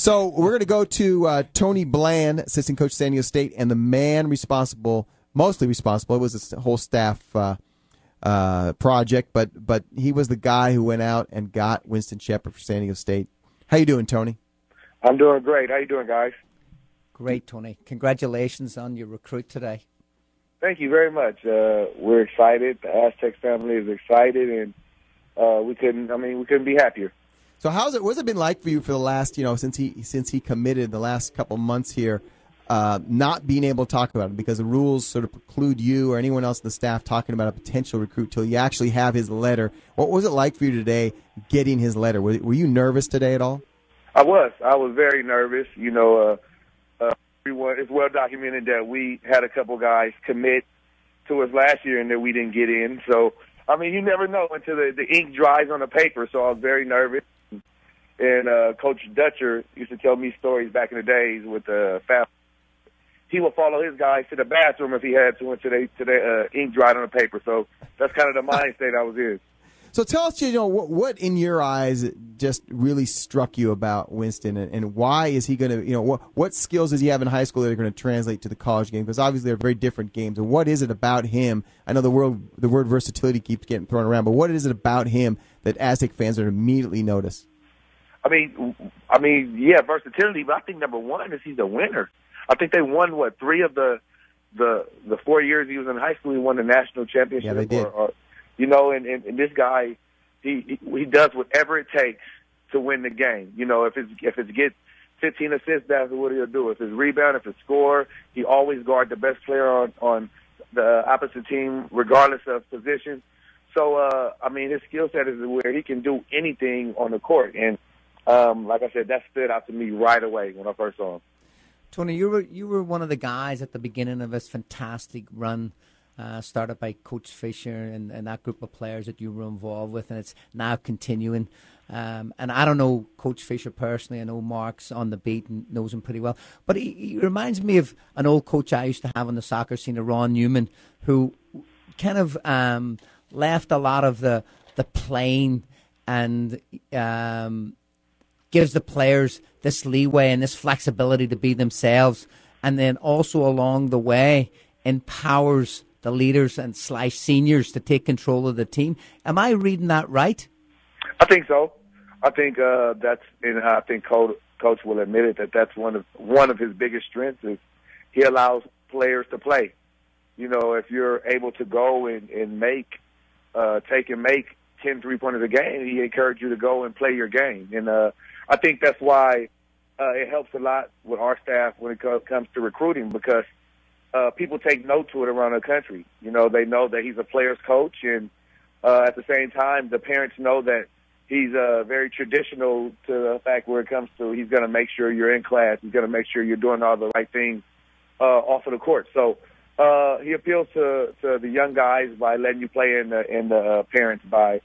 So we're going to go to Tony Bland, assistant coach at San Diego State, and the man mostly responsible. It was a whole staff project, but he was the guy who went out and got Winston Shepard for San Diego State. How you doing, Tony? I'm doing great. How you doing, guys? Great, Tony. Congratulations on your recruit today. Thank you very much. We're excited. The Aztec family is excited, and we couldn't be happier. So what's it been like for you for the last, since he committed the last couple months here, not being able to talk about it because the rules sort of preclude you or anyone else in the staff talking about a potential recruit till you actually have his letter. What was it like for you today getting his letter? Were you nervous today at all? I was very nervous. Everyone, it's well documented that we had a couple guys commit to us last year and that we didn't get in. So, you never know until the ink dries on the paper. So I was very nervous. And Coach Dutcher used to tell me stories back in the days with the family. He would follow his guys to the bathroom if he had to until the ink dried on the paper. So that's kind of the mind state I was in. So tell us, what in your eyes just really struck you about Winston, and why is he going to, what skills does he have in high school that are going to translate to the college game? Because obviously they're very different games. And what is it about him? I know the word versatility keeps getting thrown around, but what is it about him that Aztec fans are immediately notice? Yeah, versatility. But I think number one is he's a winner. I think they won 3 of the 4 years he was in high school. He won the national championship. Yeah, they did. And this guy, he does whatever it takes to win the game. If it's get 15 assists, that's what he'll do. If it's rebound, if it's score, he always guard the best player on the opposite team, regardless of position. So, his skill set is where he can do anything on the court. And like I said, that stood out to me right away when I first saw him. Tony, you were one of the guys at the beginning of this fantastic run started by Coach Fisher and that group of players that you were involved with, and it's now continuing. And I don't know Coach Fisher personally. I know Mark's on the beat and knows him pretty well. But he reminds me of an old coach I used to have on the soccer scene, Ron Newman, who kind of left a lot of the playing and gives the players this leeway and this flexibility to be themselves, and then also along the way empowers the leaders and / seniors to take control of the team. Am I reading that right? I think so. I think I think Coach will admit it, that's one of his biggest strengths is he allows players to play. If you're able to go and take 10 3-pointers a game, he encourages you to go and play your game. And I think that's why it helps a lot with our staff when it comes to recruiting, because people take note to it around the country. They know that he's a player's coach, and at the same time, the parents know that he's very traditional to the fact where it comes to he's going to make sure you're in class. He's going to make sure you're doing all the right things off of the court. So he appeals to the young guys by letting you play in the parents by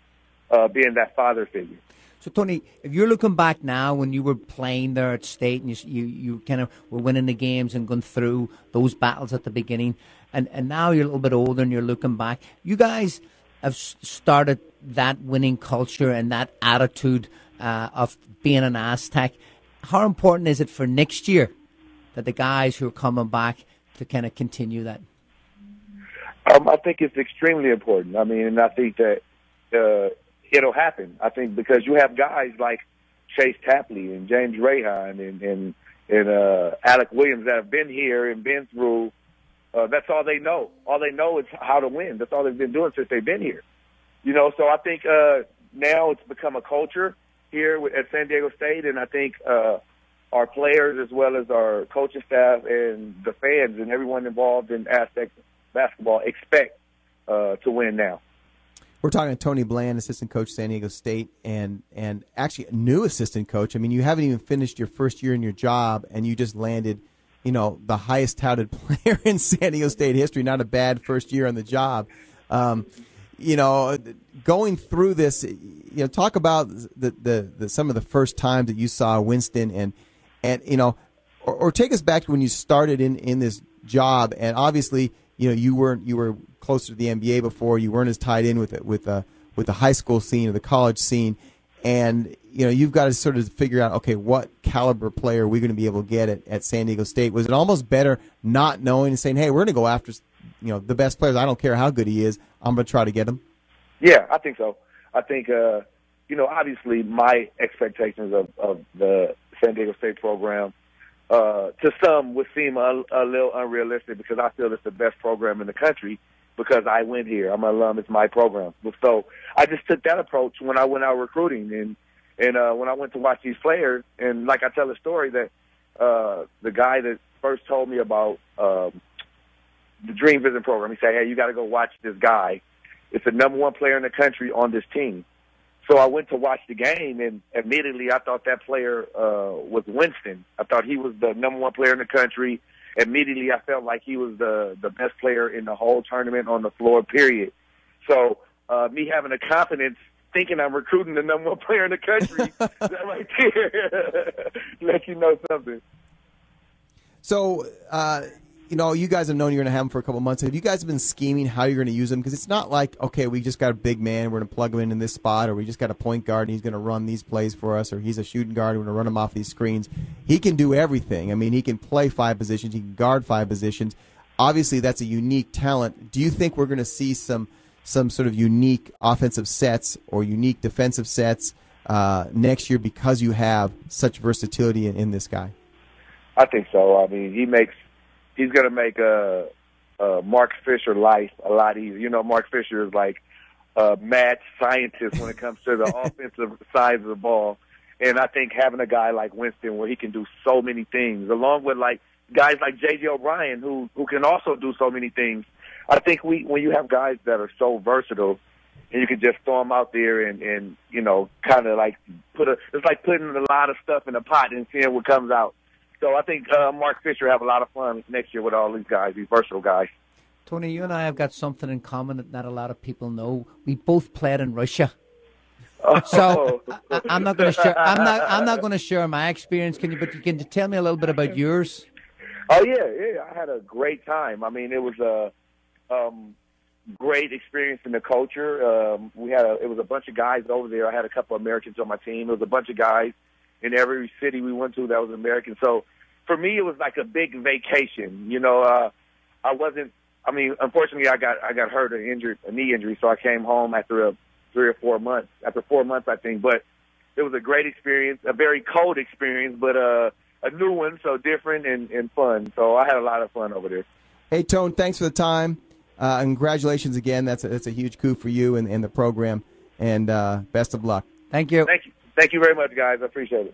being that father figure. So, Tony, if you're looking back now when you were playing there at State and you kind of were winning the games and going through those battles at the beginning, and now you're a little bit older and you're looking back, you guys have started that winning culture and that attitude of being an Aztec. How important is it for next year that the guys who are coming back to kind of continue that? I think it's extremely important. And I think that it'll happen. I think because you have guys like Chase Tapley and James Rahan and Alec Williams that have been here and been through. That's all they know. All they know is how to win. That's all they've been doing since they've been here. So I think now it's become a culture here at San Diego State, and I think our players as well as our coaching staff and the fans and everyone involved in Aztec basketball expect to win now. We're talking to Tony Bland, assistant coach, San Diego State, and actually a new assistant coach. You haven't even finished your first year in your job, and you just landed, the highest touted player in San Diego State history. Not a bad first year on the job. Going through this, talk about the some of the first times that you saw Winston, and or take us back to when you started in this job, and obviously, you were closer to the NBA before. You weren't as tied in with the high school scene or the college scene, and you've got to sort of figure out, okay, what caliber player are we going to be able to get at San Diego State? Was it almost better not knowing and saying, hey, we're going to go after, the best players. I don't care how good he is. I'm going to try to get him. Yeah, I think so. I think, obviously my expectations of the San Diego State program, to some would seem a little unrealistic because I feel it's the best program in the country because I went here. I'm an alum. It's my program. So I just took that approach when I went out recruiting. And when I went to watch these players, and like I tell a story that the guy that first told me about the Dream Vision program, he said, hey, you got to go watch this guy. It's the number one player in the country on this team. So I went to watch the game, and immediately I thought that player was Winston. I thought he was the number one player in the country. Immediately I felt like he was the best player in the whole tournament on the floor, period. So me having the confidence, thinking I'm recruiting the number one player in the country, that right there let you know something. So, you guys have known you're going to have him for a couple months. Have you guys been scheming how you're going to use him? Because it's not like, okay, we just got a big man, we're going to plug him in this spot, or we just got a point guard and he's going to run these plays for us, or he's a shooting guard and we're going to run him off these screens. He can do everything. I mean, he can play 5 positions. He can guard 5 positions. Obviously, that's a unique talent. Do you think we're going to see some sort of unique offensive sets or unique defensive sets next year because you have such versatility in this guy? I think so. I mean, he's going to make Mark Fisher life a lot easier. Mark Fisher is like a mad scientist when it comes to the offensive side of the ball. And I think having a guy like Winston where he can do so many things, along with like guys like J.J. O'Brien who can also do so many things. I think when you have guys that are so versatile and you can just throw them out there and kind of like it's like putting a lot of stuff in a pot and seeing what comes out. So I think Mark Fisher have a lot of fun next year with all these guys, these versatile guys. Tony, you and I have got something in common that not a lot of people know. We both played in Russia. So I'm not going to share. I'm not going to share my experience. Can you tell me a little bit about yours? Oh yeah. I had a great time. I mean, it was a great experience in the culture. It was a bunch of guys over there. I had a couple of Americans on my team. It was a bunch of guys in every city we went to that was American. So for me, it was like a big vacation. Unfortunately, I got hurt, a knee injury, so I came home after 3 or 4 months. After 4 months, I think. But it was a great experience, a very cold experience, but a new one, so different and fun. So I had a lot of fun over there. Hey, Tone, thanks for the time. Congratulations again. That's a huge coup for you and the program. And best of luck. Thank you. Thank you very much, guys. I appreciate it.